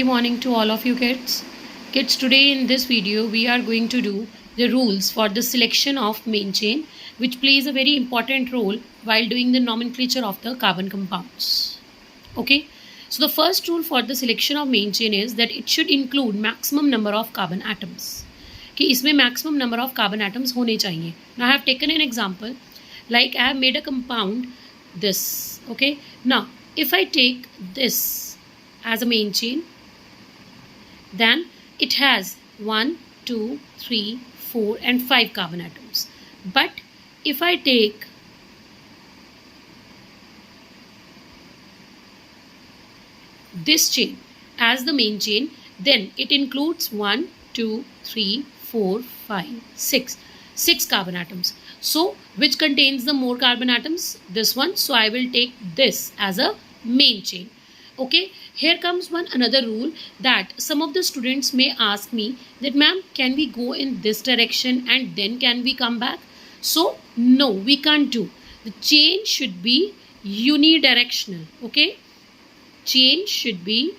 Happy morning to all of you kids. Kids, today in this video we are going to do the rules for the selection of main chain, which plays a very important role while doing the nomenclature of the carbon compounds. Okay, so the first rule for the selection of main chain is that it should include maximum number of carbon atoms. कि इसमें maximum number of carbon atoms होने चाहिए. Now I have taken an example, like I have made a compound this. Okay, now if I take this as a main chain, then it has 1, 2, 3, 4 and 5 carbon atoms. But if I take this chain as the main chain, then it includes 1, 2, 3, 4, 5, 6 carbon atoms. So which contains the more carbon atoms? This one. So I will take this as a main chain. Okay, here comes another rule that some of the students may ask me that ma'am, can we go in this direction and then can we come back? So no, we can't do. The chain should be unidirectional. Okay, chain should be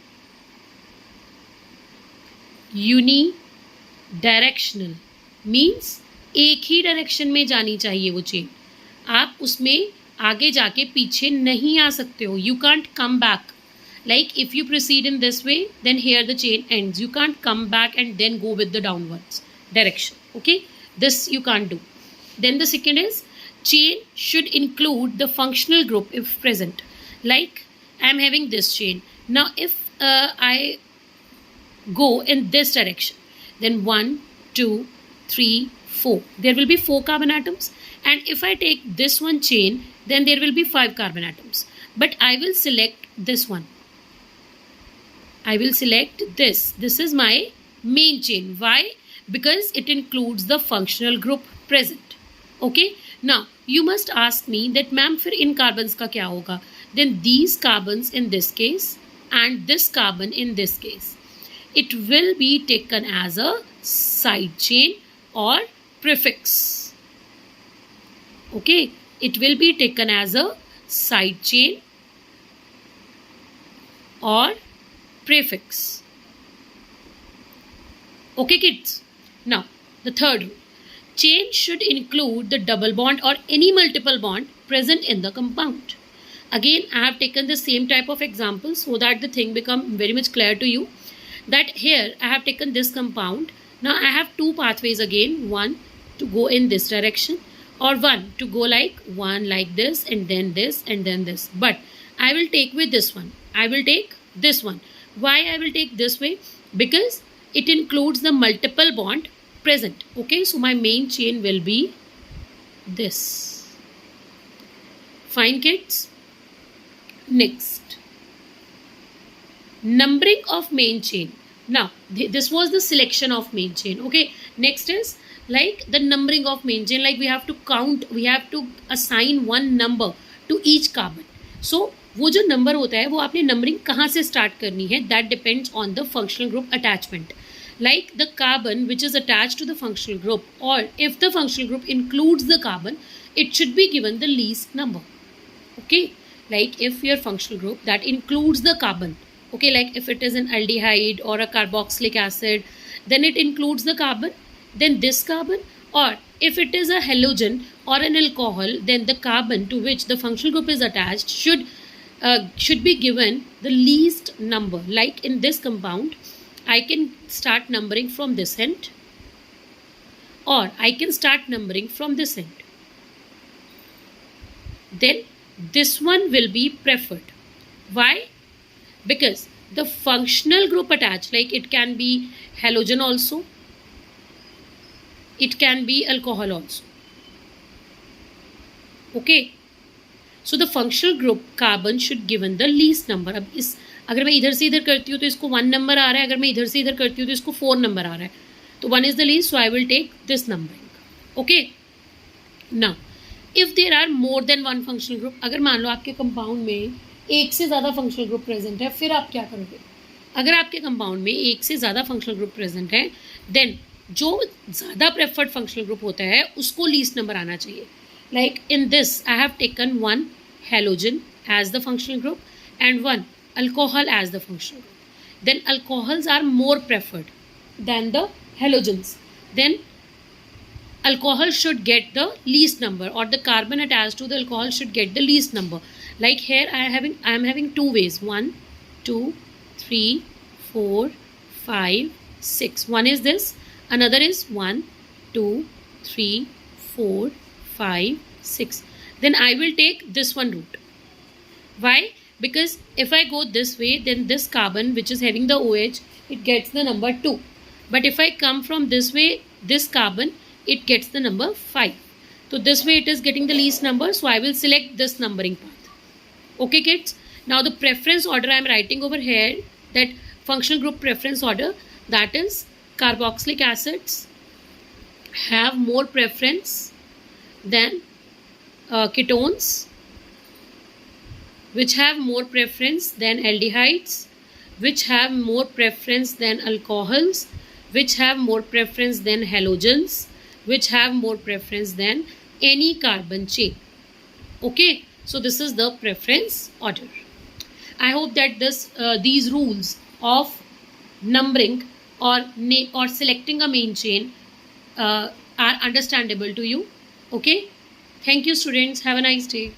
unidirectional, means एक ही direction में जानी चाहिए वो chain. आप उसमें आगे जाके पीछे नहीं आ सकते हो. You can't come back. Like if you proceed in this way, then here the chain ends. You can't come back and then go with the downwards direction. Okay, this you can't do. Then the second is chain should include the functional group if present. Like I am having this chain. Now if I go in this direction, then 1, 2, 3, 4. There will be 4 carbon atoms. And if I take this one chain, then there will be 5 carbon atoms. But I will select this one. I will select this. This is my main chain. Why? Because it includes the functional group present. Okay. Now, you must ask me that ma'am, फिर इन carbons का क्या होगा? Then these carbons in this case and this carbon in this case, it will be taken as a side chain or prefix. Okay. It will be taken as a side chain or prefix. Okay kids. Now the third rule. Chain should include the double bond or any multiple bond present in the compound. Again, I have taken the same type of example so that the thing become very much clear to you. That here I have taken this compound. Now I have two pathways again. One to go in this direction, or one to go like one like this and then this and then this. But I will take with this one. I will take this one. Why I will take this way? Because it includes the multiple bond present. Okay, so my main chain will be this. Fine kids. Next, numbering of main chain. Now this was the selection of main chain. Okay, next is like the numbering of main chain. Like we have to count, we have to assign one number to each carbon. So वो जो number होता है वो आपने numbering कहाँ से start करनी है, that depends on the functional group attachment. Like the carbon which is attach to the functional group, और if the functional group includes the carbon, it should be given the least number. Okay, like if your functional group that includes the carbon, okay, like if it is an aldehyde or a carboxylic acid, then it includes the carbon, then this carbon, or if it is a halogen or an alcohol, then the carbon to which the functional group is attached should be given the least number. Like in this compound, I can start numbering from this end, or I can start numbering from this end. Then this one will be preferred. Why? Because the functional group attached, like it can be halogen also, it can be alcohol also. Okay, so the functional group carbon should given the least number. अब इस अगर मैं इधर से इधर करती हूँ तो इसको 1 नंबर आ रहा है, अगर मैं इधर से इधर करती हूँ तो इसको 4 नंबर आ रहा है, तो 1 is the least, so I will take this numbering. Okay, now if there are more than one functional group, अगर मान लो आपके कंपाउंड में एक से ज़्यादा फंक्शनल ग्रुप प्रेजेंट है, फिर आप क्या करोगे? अगर आपके कंपाउंड में एक से ज़्यादा फंक्शनल ग्रुप प्रेजेंट है, देन जो ज़्यादा प्रेफर्ड फंक्शनल ग्रुप होता है उसको लीस्ट नंबर आना चाहिए. Like in this I have taken 1 halogen as the functional group and 1 alcohol as the functional group. then alcohols are more preferred than the halogens. Then alcohol should get the least number, or the carbon attached to the alcohol should get the least number. Like here I am having two ways, 1 2 3 4 5 6. One is this, another is 1 2 3 4 5 6. Then I will take this one route. Why? Because if I go this way, then this carbon which is having the OH, it gets the number 2. But if I come from this way, this carbon, it gets the number 5. So this way it is getting the least number, so I will select this numbering path. Okay kids? Now the preference order I am writing over here, that functional group preference order, that is carboxylic acids have more preference than ketones, which have more preference than aldehydes, which have more preference than alcohols, which have more preference than halogens, which have more preference than any carbon chain. Okay, so this is the preference order. I hope that these rules of numbering or selecting a main chain are understandable to you. Okay, thank you students, have a nice day.